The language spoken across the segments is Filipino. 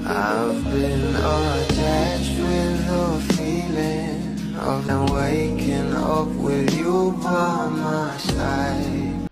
I've been attached with the feeling of waking up with you by my side.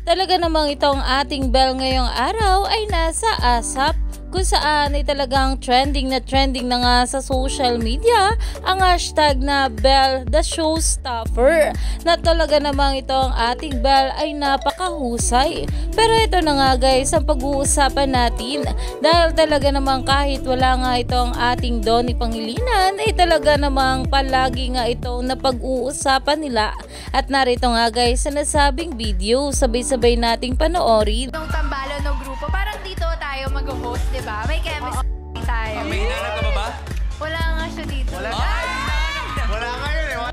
Talaga namang itong ating Belle ngayong araw ay nasa ASAP, kung saan ay talagang trending na nga sa social media ang hashtag na Belle the Showstopper, na talaga namang itong ating Belle ay napakahusay. Pero ito na nga guys ang pag-uusapan natin, dahil talaga namang kahit wala nga itong ating Donnie Pangilinan ay talaga namang palagi nga itong napag-uusapan nila. At narito nga guys sa nasabing video, sabay-sabay nating panoorin. Nung tambalo ng grupo, parang dito tayo mag-host, di ba? May chemistry tayo. May hinanap ka ba? Wala nga siya dito. Wala nga yun eh.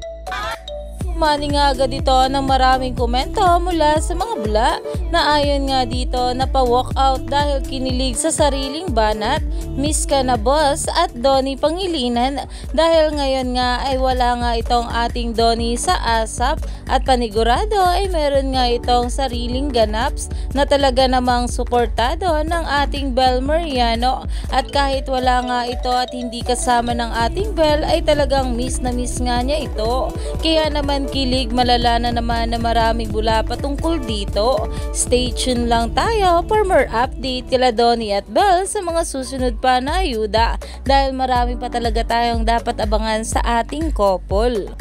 Umani nga agad ito ng maraming komento mula sa mga bula na ayon nga dito na pa-walk out dahil kinilig sa sariling banat, miss ka na boss at Donnie Pangilinan, dahil ngayon nga ay wala nga itong ating Donnie sa ASAP at panigurado ay meron nga itong sariling ganaps na talaga namang suportado ng ating Belle Mariano. At kahit wala nga ito at hindi kasama ng ating Belle ay talagang miss na miss nga niya ito. Kaya naman kilig malala na naman na maraming bula patungkol dito. Stay tuned lang tayo for more update kila Donnie at Belle sa mga susunod pa na ayuda, dahil marami pa talaga tayong dapat abangan sa ating couple.